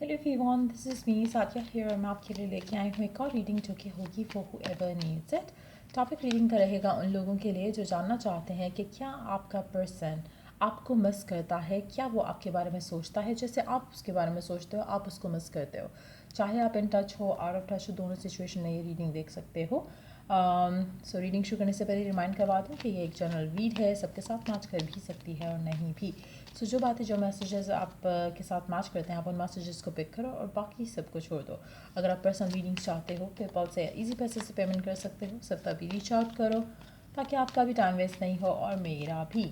Hello everyone, this is me Saathiya here और मैं आपके लिए लेके आई हूँ एक और रीडिंग जो कि होगी for whoever needs it. Topic reading का रहेगा उन लोगों के लिए जो जानना चाहते हैं कि क्या आपका पर्सन आपको मिस करता है, क्या वो आपके बारे में सोचता है जैसे आप उसके बारे में सोचते हो, आप उसको मिस करते हो। चाहे आप इन टच हो, आउट ऑफ टच हो, दोनों सिचुएशन में ये रीडिंग देख सकते हो। सो रीडिंग शुरू करने से पहले रिमाइंड करवा दूँ कि ये एक जनरल रीड है, सबके साथ मैच कर भी सकती है और नहीं भी। सो जो बातें, जो मैसेजेस आप के साथ मैच करते हैं, आप उन मैसेजेस को पिक करो और बाकी सबको छोड़ दो। अगर आप पर्सनल रीडिंग्स चाहते हो, पेपल से ईजी पैसे से पेमेंट कर सकते हो, सब तभी रीच आउट करो ताकि आपका भी टाइम वेस्ट नहीं हो और मेरा भी।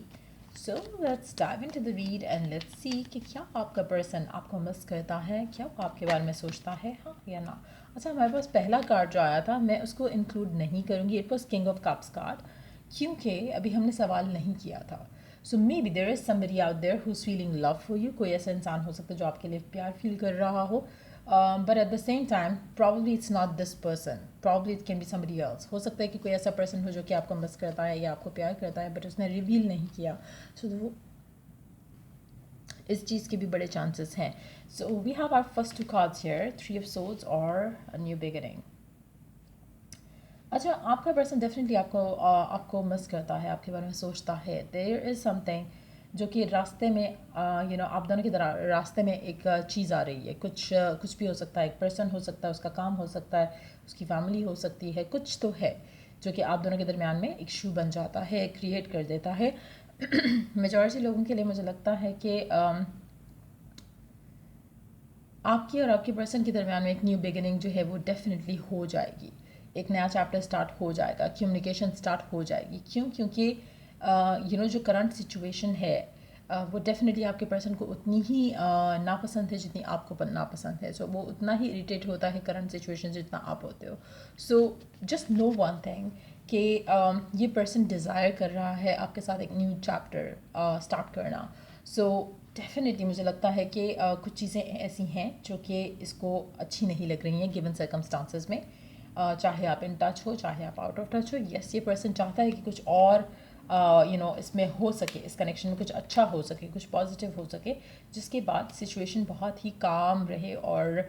So let's dive into the read and let's see कि क्या आपका पर्सन आपको मिस करता है, क्या वो आपके बारे में सोचता है, हाँ या ना। अच्छा, हमारे पास पहला कार्ड जो आया था मैं उसको इंक्लूड नहीं करूँगी, it was king of cups card, क्योंकि अभी हमने सवाल नहीं किया था। So may be there is somebody out there who is feeling love for you. कोई ऐसा इंसान हो सकता है जो आपके लिए प्यार फील कर रहा हो, but at the same time probably it's not this person, probably it can be somebody else. हो सकता है कि कोई ऐसा पर्सन हो जो कि आपको मिस करता है या आपको प्यार करता है बट उसने रिवील नहीं किया। सो वो इस चीज़ के भी बड़े चांसेस हैं। So we have our first two cards here, three of swords और अ न्यू बिगिनिंग। अच्छा, आपका पर्सन डेफिनेटली आपको मिस करता है, आपके बारे में सोचता है। देयर इज़ समथिंग जो कि रास्ते में आप दोनों की तरह रास्ते में एक चीज़ आ रही है, कुछ भी हो सकता है, एक पर्सन हो सकता है, उसका काम हो सकता है, उसकी फैमिली हो सकती है, कुछ तो है जो कि आप दोनों के दरमियान में एक इशू बन जाता है, क्रिएट कर देता है। मेजॉरिटी लोगों के लिए मुझे लगता है कि आपकी और आपके पर्सन के दरमियान में एक न्यू बिगिनिंग जो है वो डेफिनेटली हो जाएगी, एक नया चैप्टर स्टार्ट हो जाएगा, कम्युनिकेशन स्टार्ट हो जाएगी। क्यों? क्योंकि जो करंट सिचुएशन है वो डेफिनेटली आपके पर्सन को उतनी ही नापसंद है जितनी आपको नापसंद है। सो वो उतना ही इरिटेट होता है करंट सिचुएशन जितना आप होते हो। So just know one thing कि ये पर्सन डिज़ायर कर रहा है आपके साथ एक न्यू चैप्टर स्टार्ट करना। सो डेफिनेटली मुझे लगता है कि कुछ चीज़ें ऐसी हैं जो कि इसको अच्छी नहीं लग रही हैं गिवन सर्कमस्टांसेस में। चाहे आप इन टच हो, चाहे आप आउट ऑफ टच हो, यस ये पर्सन चाहता है कि कुछ और इसमें हो सके, इस कनेक्शन में कुछ अच्छा हो सके, कुछ पॉजिटिव हो सके, जिसके बाद सिचुएशन बहुत ही काम रहे और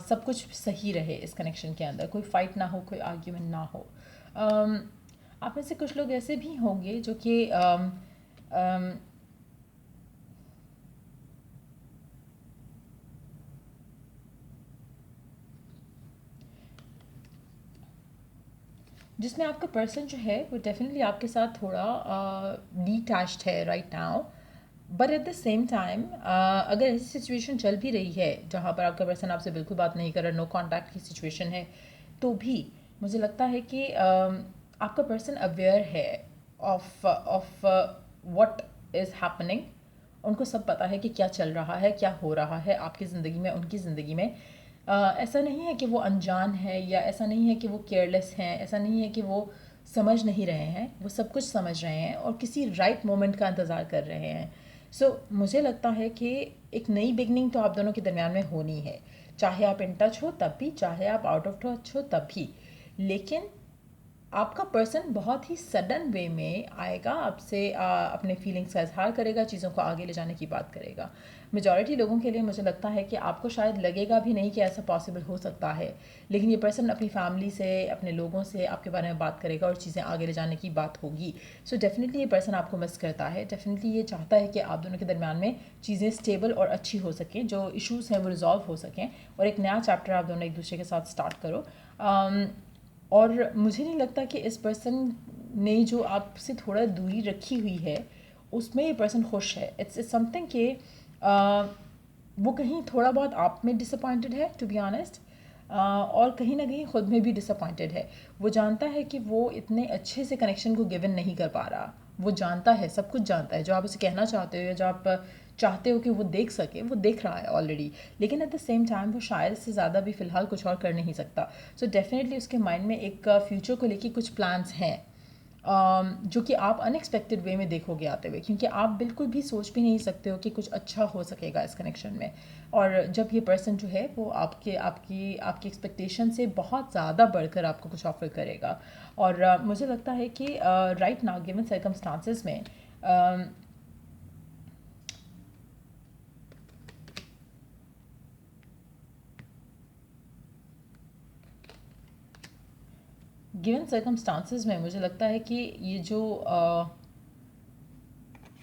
सब कुछ सही रहे इस कनेक्शन के अंदर, कोई फाइट ना हो, कोई आर्ग्यूमेंट ना हो। आप में से कुछ लोग ऐसे भी होंगे जो कि जिसमें आपका पर्सन जो है वो डेफिनेटली आपके साथ थोड़ा डिटैच्ड है right now, but at the same time अगर ऐसी सिचुएशन चल भी रही है जहाँ पर आपका पर्सन आपसे बिल्कुल बात नहीं कर रहा, नो कॉन्टैक्ट की सिचुएशन है, तो भी मुझे लगता है कि आपका पर्सन अवेयर है ऑफ व्हाट इज़ हैपनिंग। उनको सब पता है कि क्या चल रहा है, क्या हो रहा है आपकी ज़िंदगी में, उनकी ज़िंदगी में। ऐसा नहीं है कि वो अनजान है या ऐसा नहीं है कि वो केयरलेस हैं, ऐसा नहीं है कि वो समझ नहीं रहे हैं, वो सब कुछ समझ रहे हैं और किसी राइट मोमेंट का इंतज़ार कर रहे हैं। सो मुझे लगता है कि एक नई बिगनिंग तो आप दोनों के दरमियान में होनी है, चाहे आप इन टच हो तब भी, चाहे आप आउट ऑफ टच हो तब भी। लेकिन आपका पर्सन बहुत ही सडन वे में आएगा आपसे, अपने फीलिंग्स का इजहार करेगा, चीज़ों को आगे ले जाने की बात करेगा। मेजॉरिटी लोगों के लिए मुझे लगता है कि आपको शायद लगेगा भी नहीं कि ऐसा पॉसिबल हो सकता है, लेकिन ये पर्सन अपनी फैमिली से, अपने लोगों से आपके बारे में बात करेगा और चीज़ें आगे ले जाने की बात होगी। सो डेफिनेटली ये पर्सन आपको मिस करता है, डेफिनेटली ये चाहता है कि आप दोनों के दरमियान में चीज़ें स्टेबल और अच्छी हो सकें, जो इशूज़ हैं वो रिजॉल्व हो सकें और एक नया चैप्टर आप दोनों एक दूसरे के साथ स्टार्ट करो। और मुझे नहीं लगता कि इस पर्सन ने जो आपसे थोड़ा दूरी रखी हुई है उसमें ये पर्सन खुश है। इट्स समथिंग कि वो कहीं थोड़ा बहुत आप में डिसअपॉइंटेड है टू बी ऑनेस्ट, और कहीं ना कहीं ख़ुद में भी डिसअपॉइंटेड है। वो जानता है कि वो इतने अच्छे से कनेक्शन को गिवन नहीं कर पा रहा, वो जानता है, सब कुछ जानता है, जो आप उसे कहना चाहते हो या जो आप चाहते हो कि वो देख सके, वो देख रहा है ऑलरेडी। लेकिन एट द सेम टाइम वो शायद इससे ज़्यादा भी फ़िलहाल कुछ और कर नहीं सकता। सो डेफिनेटली उसके माइंड में एक फ्यूचर को लेके कुछ प्लान्स हैं, जो कि आप अनएक्सपेक्टेड वे में देखोगे आते हुए, क्योंकि आप बिल्कुल भी सोच भी नहीं सकते हो कि कुछ अच्छा हो सकेगा इस कनेक्शन में। और जब ये पर्सन जो है वो आपके आपकी आपकी एक्सपेक्टेशन से बहुत ज़्यादा बढ़कर आपको कुछ ऑफर करेगा। और मुझे लगता है कि राइट नाउ गिवन सर्कमस्टांसेस में गिवन सर्कमस्टांसेस में मुझे लगता है कि ये जो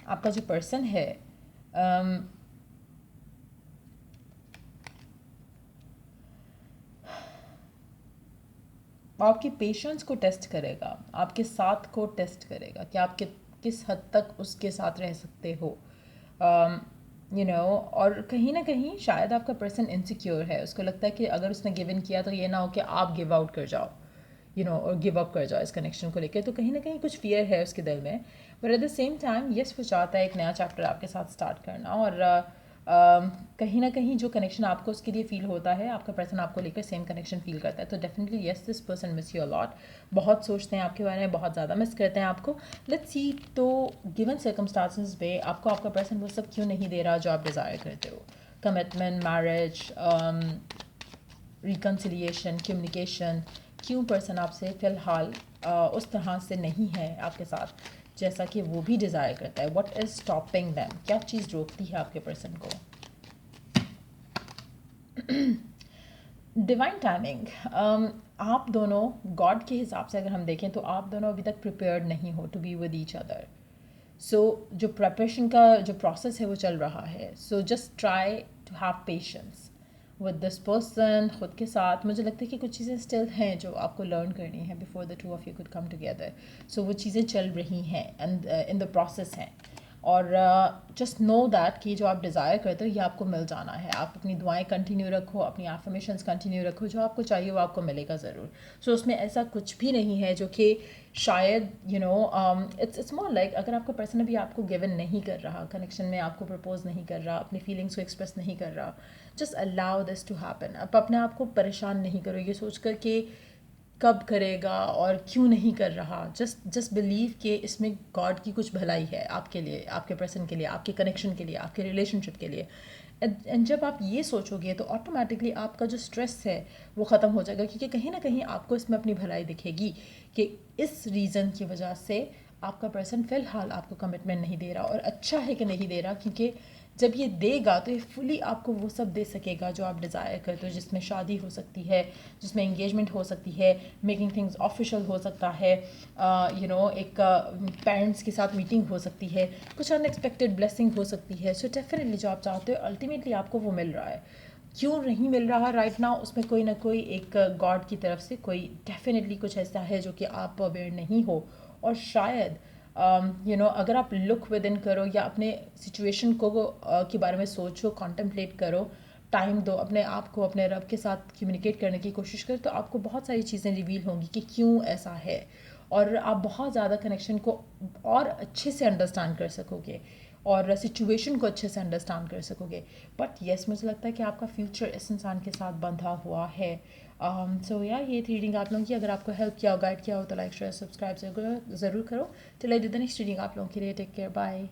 आपका जो पर्सन है आपके पेशेंस को टेस्ट करेगा, आपके साथ को टेस्ट करेगा कि आप किस हद तक उसके साथ रह सकते हो, और कहीं ना कहीं शायद आपका पर्सन इनसिक्योर है, उसको लगता है कि अगर उसने गिव इन किया तो ये ना हो कि आप गिव आउट कर जाओ, और गिव अप कर जाओ इस कनेक्शन को लेकर। तो कहीं ना कहीं कुछ फियर है उसके दिल में, but at the same time yes वो चाहता है एक नया चैप्टर आपके साथ स्टार्ट करना। और कहीं ना कहीं जो कनेक्शन आपको उसके लिए फील होता है, आपका पर्सन आपको लेकर सेम कनेक्शन फील करता है। तो definitely yes this person miss you a lot, बहुत सोचते हैं आपके बारे में, बहुत ज़्यादा मिस करते हैं आपको। लेट्स सी, तो गिवन सर्कमस्टांसेस में आपको आपका पर्सन वो सब क्यों नहीं दे रहा जो आप डिज़ायर करते हो? कमिटमेंट, मैरिज, रिकन्सिलिएशन, कम्युनिकेशन, क्यों पर्सन आपसे फ़िलहाल उस तरह से नहीं है आपके साथ जैसा कि वो भी डिज़ायर करता है? What is stopping them? क्या चीज़ रोकती है आपके पर्सन को? डिवाइन टाइमिंग, आप दोनों गॉड के हिसाब से अगर हम देखें तो आप दोनों अभी तक प्रिपेयर्ड नहीं हो to be with each other. So जो प्रेपरेशन का जो प्रोसेस है वो चल रहा है। So just try to have patience with this person, खुद के साथ। मुझे लगता है कि कुछ चीज़ें स्टिल हैं जो आपको लर्न करनी है before the two of you could come together. So वो चीज़ें चल रही हैं एंड इन द प्रोसेस हैं। और जस्ट नो दैट कि जो आप डिज़ायर करते हो ये आपको मिल जाना है। आप अपनी दुआएं कंटिन्यू रखो, अपनी एफर्मेशंस कंटिन्यू रखो, जो आपको चाहिए वो आपको मिलेगा ज़रूर। सो उसमें ऐसा कुछ भी नहीं है जो कि शायद इट्स मोर लाइक अगर आपका पर्सन अभी आपको गिवन नहीं कर रहा, कनेक्शन में आपको प्रपोज नहीं कर रहा, अपनी फीलिंग्स को एक्सप्रेस नहीं कर रहा, just allow this to happen. आप अपने आप को परेशान नहीं करो ये सोच कर कि कब करेगा और क्यों नहीं कर रहा। जस्ट बिलीव कि इसमें गॉड की कुछ भलाई है आपके लिए, आपके पर्सन के लिए, आपके कनेक्शन के लिए, आपके रिलेशनशिप के लिए। एंड जब आप ये सोचोगे तो ऑटोमेटिकली आपका जो स्ट्रेस है वो ख़त्म हो जाएगा, क्योंकि कहीं ना कहीं आपको इसमें अपनी भलाई दिखेगी कि इस रीज़न की वजह से आपका पर्सन फ़िलहाल आपको कमिटमेंट नहीं दे रहा। और अच्छा है कि नहीं दे रहा, क्योंकि जब ये देगा तो ये फुली आपको वो सब दे सकेगा जो आप डिज़ायर करते हो, जिसमें शादी हो सकती है, जिसमें एंगेजमेंट हो सकती है, मेकिंग थिंग्स ऑफिशियल हो सकता है, एक पेरेंट्स के साथ मीटिंग हो सकती है, कुछ अनएक्सपेक्टेड ब्लेसिंग हो सकती है। सो डेफिनेटली जो आप चाहते हो अल्टीमेटली आपको वो मिल रहा है। क्यों नहीं मिल रहा राइट नाउ, उसमें कोई ना कोई एक गॉड की तरफ से कोई डेफिनेटली कुछ ऐसा है जो कि आप अवेयर नहीं हो। और शायद अगर आप लुक विद इन करो या अपने सिचुएशन को के बारे में सोचो, कॉन्टम्पलेट करो, टाइम दो, अपने आप को अपने रब के साथ कम्युनिकेट करने की कोशिश करो, तो आपको बहुत सारी चीज़ें रिवील होंगी कि क्यों ऐसा है। और आप बहुत ज़्यादा कनेक्शन को और अच्छे से अंडरस्टैंड कर सकोगे और सिचुएशन को अच्छे से अंडरस्टैंड कर सकोगे। बट येस, मुझे लगता है कि आपका फ्यूचर इस इंसान के साथ बंधा हुआ है। सो या ये थी रीडिंग आप लोगों की। अगर आपको हेल्प किया हो, गाइड किया हो, तो लाइक शेयर सब्सक्राइब ज़रूर करो। Till I do the next reading आप लोगों के लिए टेक केयर, बाय।